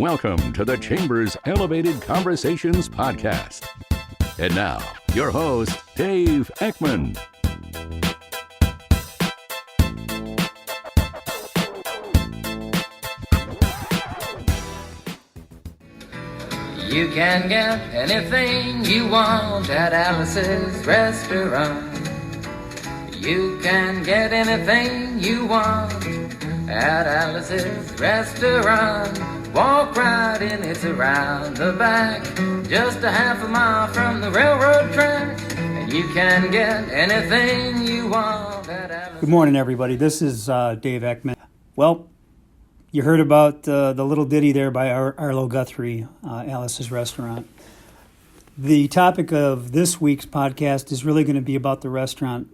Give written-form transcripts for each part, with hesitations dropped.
Welcome to the Chamber's Elevated Conversations podcast. And now, your host, Dave Eckmann. You can get anything you want at Alice's restaurant. You can get anything you want at Alice's restaurant. Walk right in, it's around the back, just a half a mile from the railroad track. And you can get anything you want at Alice's. Good morning, everybody. This is Dave Eckmann. Well, you heard about the little ditty there by Arlo Guthrie, Alice's Restaurant. The topic of this week's podcast is really going to be about the restaurant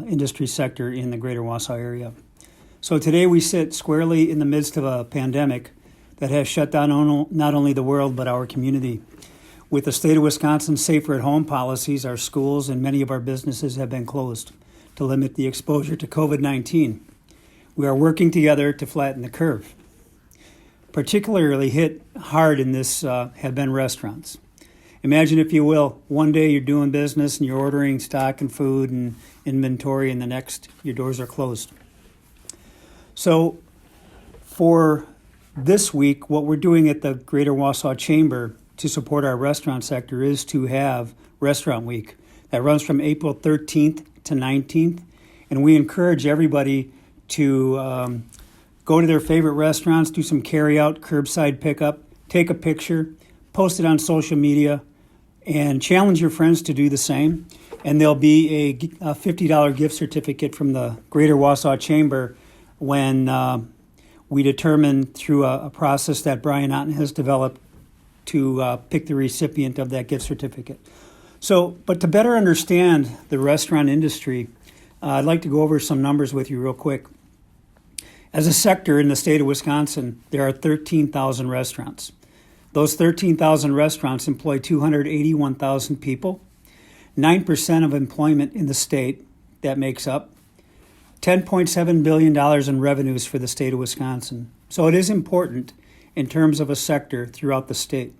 industry sector in the greater Wausau area. So today we sit squarely in the midst of a pandemic that has shut down not only the world but our community. With the state of Wisconsin's safer at home policies, our schools and many of our businesses have been closed to limit the exposure to COVID-19. We are working together to flatten the curve. Particularly hit hard in this have been restaurants. Imagine, if you will, one day you're doing business and you're ordering stock and food and inventory, and the next your doors are closed. So for this week, what we're doing at the Greater Wausau Chamber to support our restaurant sector is to have Restaurant Week that runs from April 13th to 19th, and we encourage everybody to go to their favorite restaurants, do some carry-out, curbside pickup, take a picture, post it on social media, and challenge your friends to do the same. And there'll be a $50 gift certificate from the Greater Wausau Chamber when we determine through a process that Brian Otten has developed to pick the recipient of that gift certificate. But to better understand the restaurant industry, I'd like to go over some numbers with you real quick. As a sector in the state of Wisconsin, there are 13,000 restaurants. Those 13,000 restaurants employ 281,000 people, 9% of employment in the state that makes up, $10.7 billion in revenues for the state of Wisconsin. So it is important in terms of a sector throughout the state.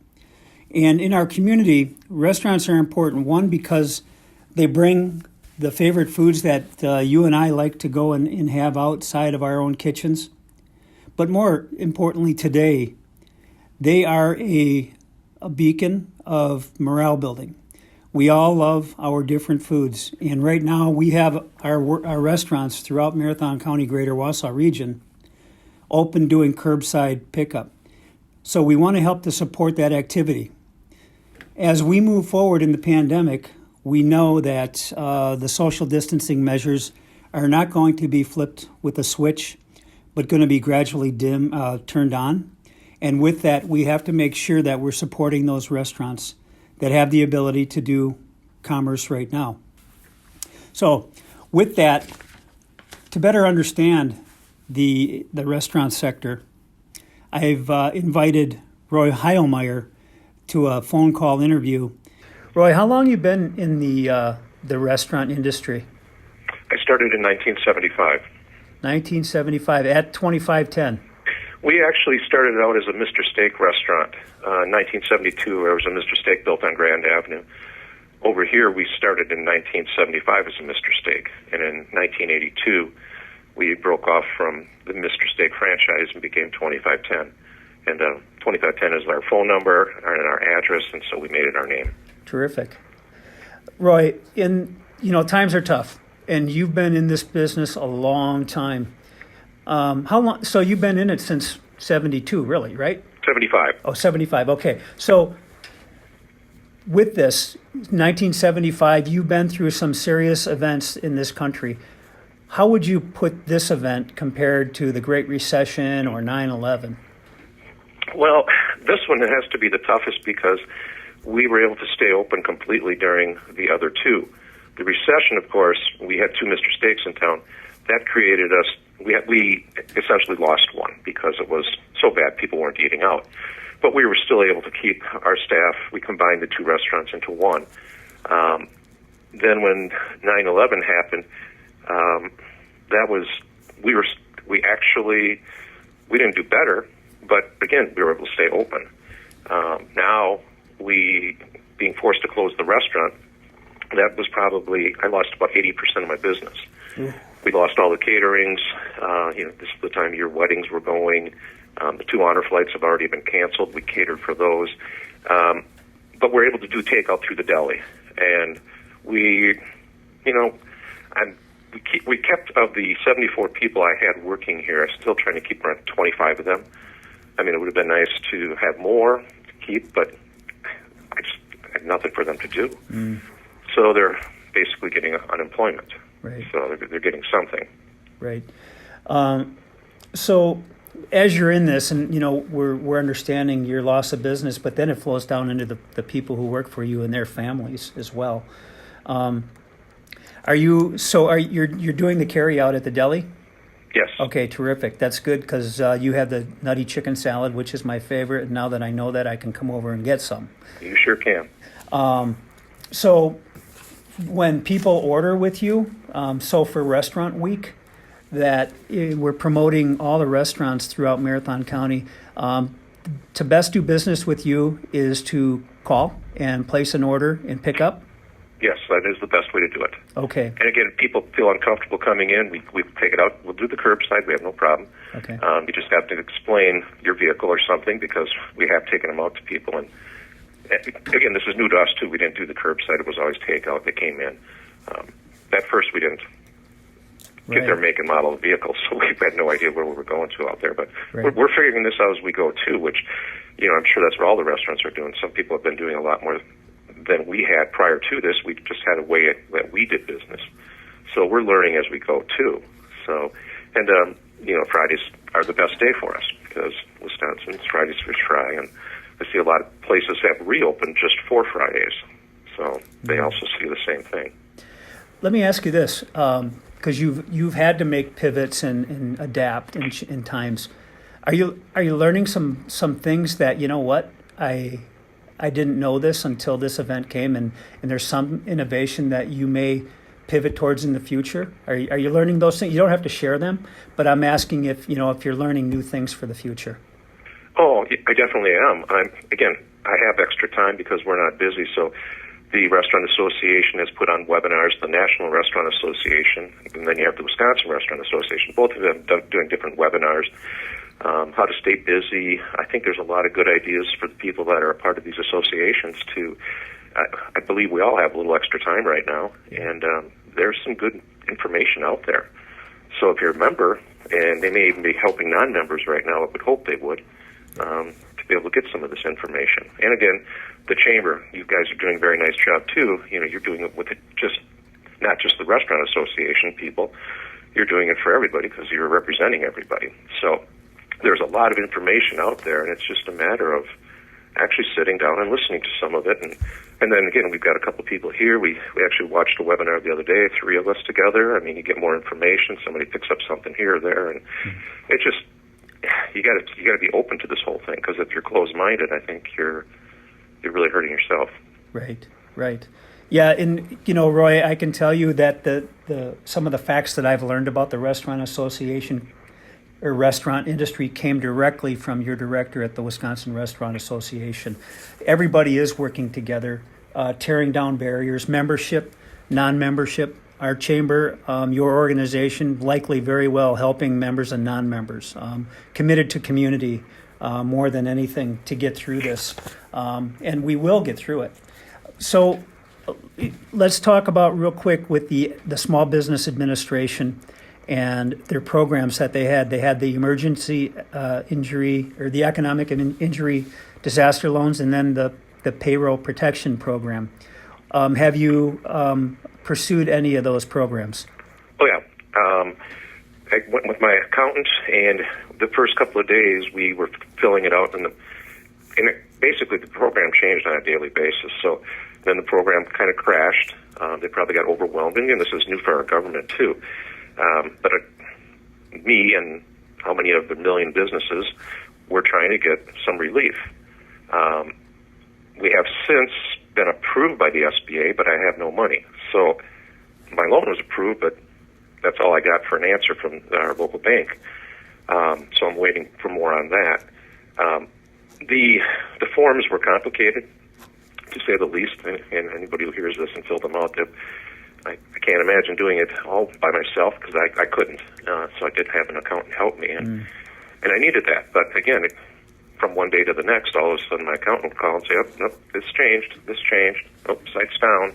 And in our community, restaurants are important, one, because they bring the favorite foods that you and I like to go and have outside of our own kitchens. But more importantly today, they are a beacon of morale building. We all love our different foods. And right now we have our restaurants throughout Marathon County, Greater Wausau region, open doing curbside pickup. So we want to help to support that activity. As we move forward in the pandemic, we know that the social distancing measures are not going to be flipped with a switch, but going to be gradually turned on. And with that, we have to make sure that we're supporting those restaurants that have the ability to do commerce right now. So with that, to better understand the restaurant sector, I've invited Roy Heilmeier to a phone call interview. Roy, how long have you been in the restaurant industry? I started in 1975. 1975 at 2510. We actually started out as a Mr. Steak restaurant. In 1972, there was a Mr. Steak built on Grand Avenue. Over here, we started in 1975 as a Mr. Steak. And in 1982, we broke off from the Mr. Steak franchise and became 2510. And 2510 is our phone number and our address, and so we made it our name. Terrific. Roy, times are tough, and you've been in this business a long time. How long? So you've been in it since 72, really, right? 75. Oh, 75. Okay. So with this, 1975, you've been through some serious events in this country. How would you put this event compared to the Great Recession or 9/11? Well, this one has to be the toughest because we were able to stay open completely during the other two. The recession, of course, we had two Mr. Steaks in town. That created us, we essentially lost one because it was so bad people weren't eating out. But we were still able to keep our staff. We combined the two restaurants into one. Then when 9/11 happened, we didn't do better. But again, we were able to stay open. Now, being forced to close the restaurant, that was probably, I lost about 80% of my business. We lost all the caterings. This is the time of year weddings were going. The 2 honor flights have already been canceled. We catered for those. But we're able to do takeout through the deli. And we kept, of the 74 people I had working here, I'm still trying to keep around 25 of them. I mean, it would have been nice to have more to keep, but I just had nothing for them to do. So they're basically getting unemployment. Right. So they're getting something. Right. So as you're in this, and we're understanding your loss of business, but then it flows down into the people who work for you and their families as well. You're doing the carry out at the deli? Yes. Okay, terrific. That's good, because you have the nutty chicken salad, which is my favorite. And now that I know that, I can come over and get some. You sure can. So when people order with you, so for Restaurant Week, that we're promoting all the restaurants throughout Marathon County. To best do business with you is to call and place an order and pick up? Yes, that is the best way to do it. Okay. And again, if people feel uncomfortable coming in, we take it out. We'll do the curbside. We have no problem. Okay. You just have to explain your vehicle or something, because we have taken them out to people. And again, this is new to us, too. We didn't do the curbside. It was always takeout. They came in. At first, we didn't get their make and model of vehicles, so we had no idea where we were going to out there. But we're figuring this out as we go, too, which, I'm sure that's what all the restaurants are doing. Some people have been doing a lot more than we had prior to this. We just had a way that we did business. So we're learning as we go, too. So, and, Fridays are the best day for us, because Wisconsin's Friday's Fish Fry, and I see a lot of places have reopened just for Fridays. So they also see the same thing. Let me ask you this, because you've had to make pivots and adapt in times. Are you learning some things that, I didn't know this until this event came, and there's some innovation that you may pivot towards in the future? Are you learning those things? You don't have to share them, but I'm asking if you're learning new things for the future. Oh, I definitely am. I have extra time because we're not busy, so the Restaurant Association has put on webinars, the National Restaurant Association, and then you have the Wisconsin Restaurant Association. Both of them doing different webinars. How to stay busy. I think there's a lot of good ideas for the people that are a part of these associations to, I believe we all have a little extra time right now, and there's some good information out there. So if you're a member, and they may even be helping non-members right now, I would hope they would, to be able to get some of this information. And again, the chamber, you guys are doing a very nice job too. You're doing it with not just the Restaurant Association people, you're doing it for everybody because you're representing everybody. So there's a lot of information out there, and it's just a matter of actually sitting down and listening to some of it. And then again, we've got a couple of people here. We actually watched a webinar the other day, 3 of us together. I mean, you get more information. Somebody picks up something here or there, and it just, you got to be open to this whole thing, because if you're closed-minded, I think you're really hurting yourself. Right. Yeah, and Roy, I can tell you that the some of the facts that I've learned about the Restaurant Association or restaurant industry came directly from your director at the Wisconsin Restaurant Association. Everybody is working together, tearing down barriers, membership, non-membership. Our chamber, your organization, likely very well helping members and non-members, committed to community more than anything to get through this, and we will get through it. So let's talk about real quick with the Small Business Administration and their programs that they had. They had the emergency injury or the economic injury disaster loans, and then the payroll protection program. Have you pursued any of those programs? Oh, yeah. I went with my accountant, and the first couple of days we were filling it out, and basically the program changed on a daily basis. So then the program kind of crashed. They probably got overwhelmed, and this is new for our government too. But me and how many of the million businesses were trying to get some relief. We have since been approved by the SBA, but I have no money. So my loan was approved, but that's all I got for an answer from our local bank. So I'm waiting for more on that. The forms were complicated, to say the least, and anybody who hears this and filled them out, I can't imagine doing it all by myself because I couldn't. So I did have an accountant help me, and I needed that. But again, from one day to the next, all of a sudden my accountant would call and say, "Oh, nope, this changed. Oh, site's down,"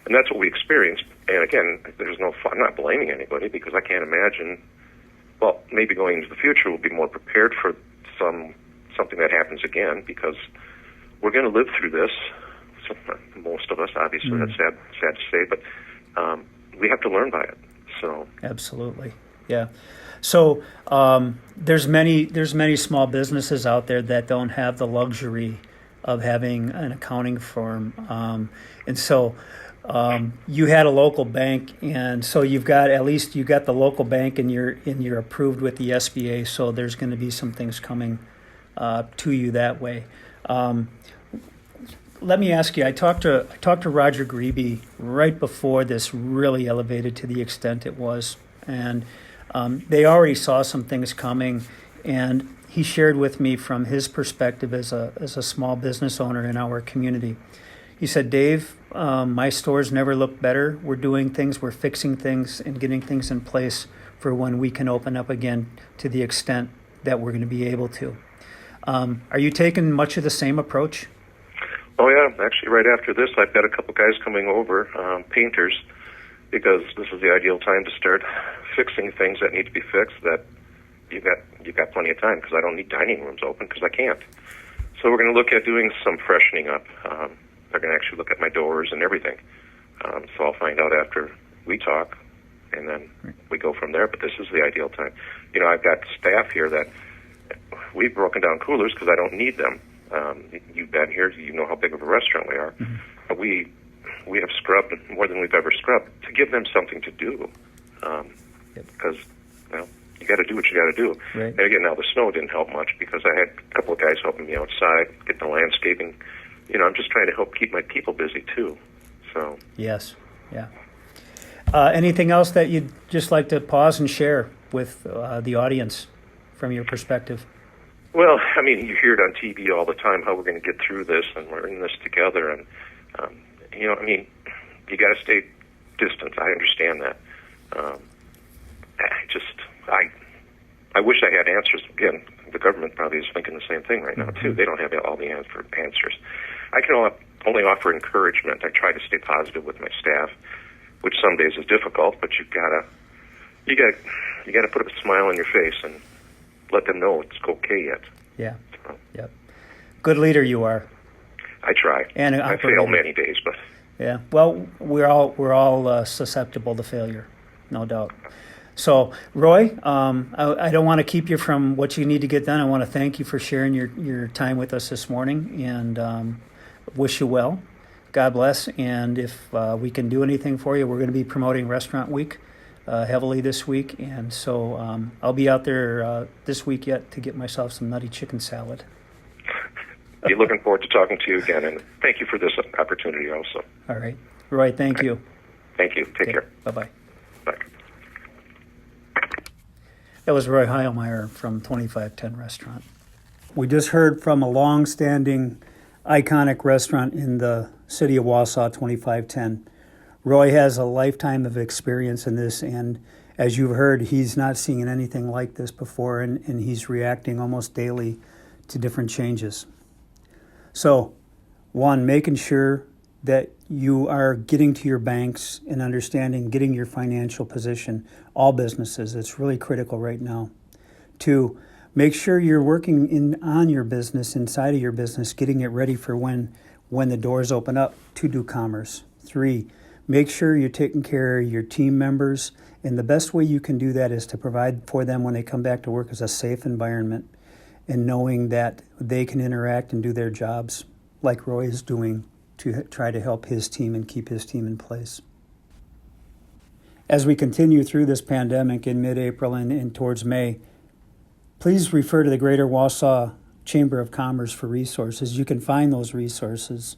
and that's what we experienced. And again, there's no fun. I'm not blaming anybody because I can't imagine. Well, maybe going into the future, we'll be more prepared for something that happens again because we're going to live through this. So, most of us, obviously, that's sad to say, but we have to learn by it. So absolutely, yeah. So there's many small businesses out there that don't have the luxury of having an accounting firm, and so you had a local bank, and so you got the local bank, and you're approved with the SBA. So there's going to be some things coming to you that way. Let me ask you. I talked to Roger Grebe right before this really elevated to the extent it was, and they already saw some things coming. And he shared with me from his perspective as a small business owner in our community. He said, "Dave, my stores never looked better. We're doing things, we're fixing things, and getting things in place for when we can open up again to the extent that we're going to be able to." Are you taking much of the same approach? Oh, yeah. Actually, right after this, I've got a couple guys coming over, painters, because this is the ideal time to start fixing things that need to be fixed that you've got plenty of time because I don't need dining rooms open because I can't. So we're going to look at doing some freshening up. They're going to actually look at my doors and everything. So I'll find out after we talk, and then we go from there. But this is the ideal time. I've got staff here that we've broken down coolers because I don't need them. You've been here, you know how big of a restaurant we are. Mm-hmm. But we have scrubbed more than we've ever scrubbed to give them something to do. Because, you got to do what you got to do. Right. And again, now the snow didn't help much because I had a couple of guys helping me outside, get the landscaping. I'm just trying to help keep my people busy too. So yes, yeah. Anything else that you'd just like to pause and share with the audience from your perspective? Well, you hear it on TV all the time how we're going to get through this and we're in this together. And, you got to stay distant. I understand that. I wish I had answers. Again, the government probably is thinking the same thing right now, too. They don't have all the answers. I can only offer encouragement. I try to stay positive with my staff, which some days is difficult, but you gotta put a smile on your face and let them know it's okay yet. Yeah. So. Yep. Good leader you are. I try. And I fail many days, but yeah. Well, we're all susceptible to failure, no doubt. So, Roy, I don't want to keep you from what you need to get done. I want to thank you for sharing your time with us this morning, and wish you well. God bless. And if we can do anything for you, we're going to be promoting Restaurant Week heavily this week, and so I'll be out there this week yet to get myself some nutty chicken salad. Be looking forward to talking to you again, and thank you for this opportunity also. All right. Roy, thank you. Thank you. Take care. Bye-bye. Bye. That was Roy Heilmeier from 2510 Restaurant. We just heard from a long-standing, iconic restaurant in the city of Wausau, 2510. Roy has a lifetime of experience in this, and as you've heard, he's not seen anything like this before, and he's reacting almost daily to different changes. So, one, making sure that you are getting to your banks and understanding, getting your financial position, all businesses. It's really critical right now. Two, make sure you're working on your business, inside of your business, getting it ready for when the doors open up to do commerce. Three, make sure you're taking care of your team members, and the best way you can do that is to provide for them when they come back to work as a safe environment, and knowing that they can interact and do their jobs like Roy is doing to try to help his team and keep his team in place. As we continue through this pandemic in mid-April and towards May, please refer to the Greater Wausau Chamber of Commerce for resources. You can find those resources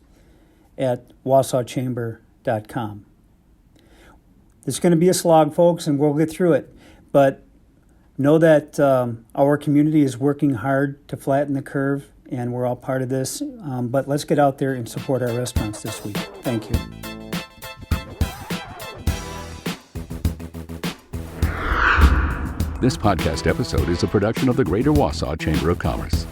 at wausauchamber.com. It's going to be a slog, folks, and we'll get through it. But know that our community is working hard to flatten the curve, and we're all part of this. But let's get out there and support our restaurants this week. Thank you. This podcast episode is a production of the Greater Wausau Chamber of Commerce.